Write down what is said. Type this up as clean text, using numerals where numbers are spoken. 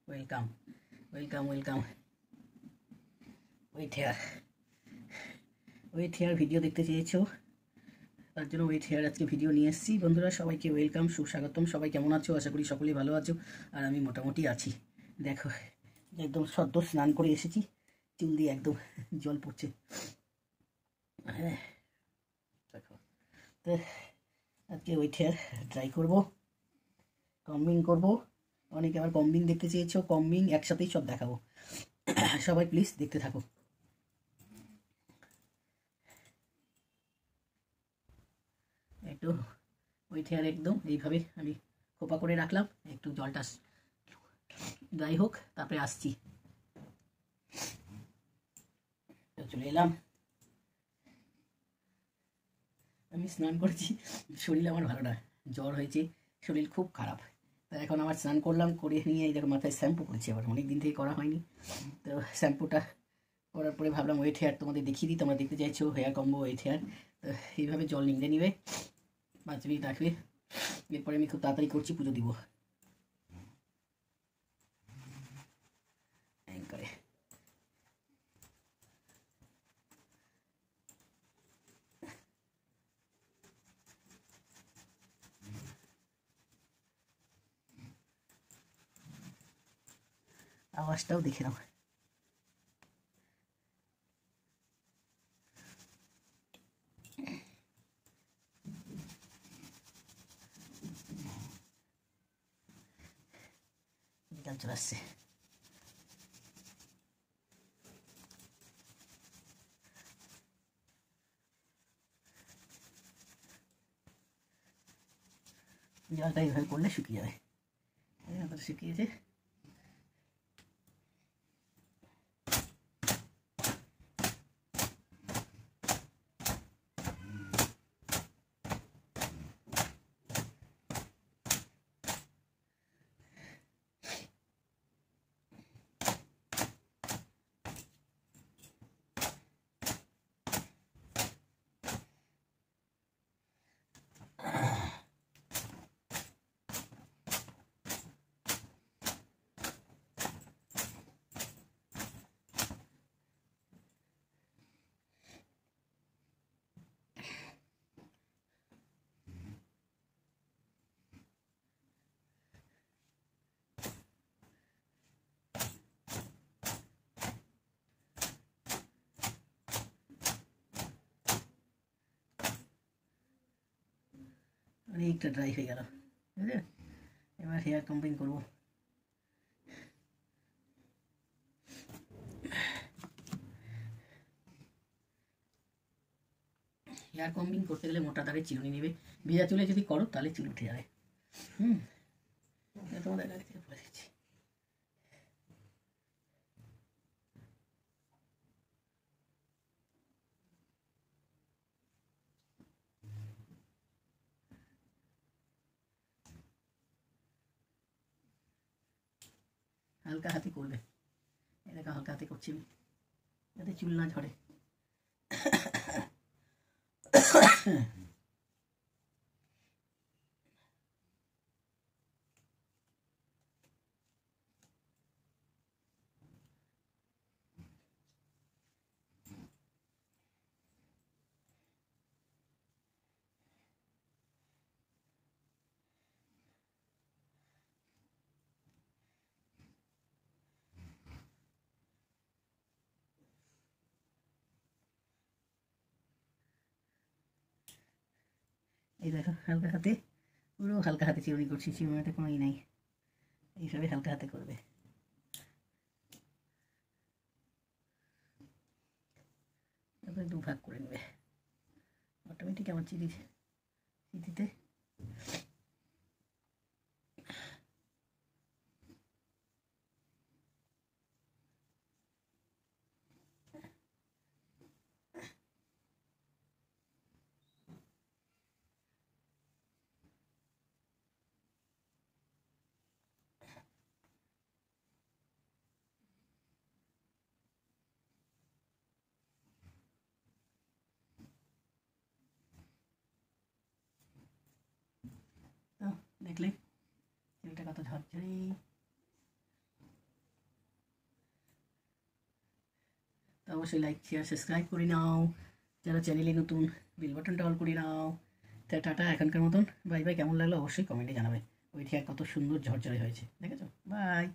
Welcome, welcome, welcome. Wait here, wait here video দেখতে চেয়েছো, তার জন্য ওয়েট হেয়ার আজকে ভিডিও নিয়ে এসেছি। বন্ধুরা সবাইকে ওয়েলকাম, সুস্বাগতম। সবাই কেমন আছো? আশা করি সকলেই ভালো আছো, আর আমি মোটামুটি আছি। দেখো, একদম সদ্য স্নান করে এসেছি, চুল দিয়ে একদম জল পড়ছে। হ্যাঁ, দেখো তো আজকে ওয়েট হেয়ার ট্রাই করবো, কম্বিং করবো। অনেকে আবার কম্বিং দেখতে চেয়েছো, কম্বিং একসাথেই সব দেখাবো। সবাই প্লিজ দেখতে থাকো। একটু ওয়েট হেয়ার একদম এইভাবে আমি খোপা করে রাখলাম, একটু জলটা ড্রাই হোক, তারপরে আসছি। চলে এলাম, আমি স্নান করেছি। শরীর আমার ভালো না, জ্বর হয়েছে, শরীর খুব খারাপ। তা এখন আবার স্নান করলাম, করে নিয়ে এই দেখো মাথায় শ্যাম্পু করেছি, আবার অনেক দিন থেকে করা হয়নি। তো শ্যাম্পুটা করার পরে ভাবলাম ওয়েট হেয়ার তোমাদের দেখিয়ে দিই, তোমরা দেখতে চাইছো হেয়ার কম্বো ওয়েট হেয়ার। তো এইভাবে জল নিংড়ে নিবে, 5 মিনিট রাখবে। এরপরে আমি খুব তাড়াতাড়ি করছি, পুজো দিব করে। আওয়াজটাও দেখে নাও। বিকাল চলে আসছে। জলটা এইভাবে করলে শুকিয়ে যাবে। শুকিয়েছে। অনেকটা ড্রাই হয়ে গেল, বুঝলে? এবার হেয়ার কম্বিং করবো। হেয়ার কম্বিং করতে গেলে মোটা দাগে চিরুনি নেবে। ভেজা চুলে যদি করো তাহলে চুল উঠে যাবে। তোমাদের আগে থেকে বলে দিচ্ছি। হালকা হাতে করবে, এরকম হালকা হাতে করছি আমি, যাতে চুল না ঝরে। এই দেখো হালকা হাতে, পুরো হালকা হাতে চিরুনি করছি, চিরুনিতে কোনো ই নাই। এইভাবে হালকা হাতে করবে। তারপরে 2 ভাগ করে নেবে, অটোমেটিক আমার চিঠিতে। অবশ্যই লাইক শেয়ার সাবস্ক্রাইব করে নাও, যারা চ্যানেলে নতুন বেল বাটনটা অল করে নাও। তা টাটা, এখনকার মতন বাই বাই। কেমন লাগলো অবশ্যই কমেন্টে জানাবে। ওই ঠিক কত সুন্দর ঝরঝরে হয়েছে, দেখেছো? বাই।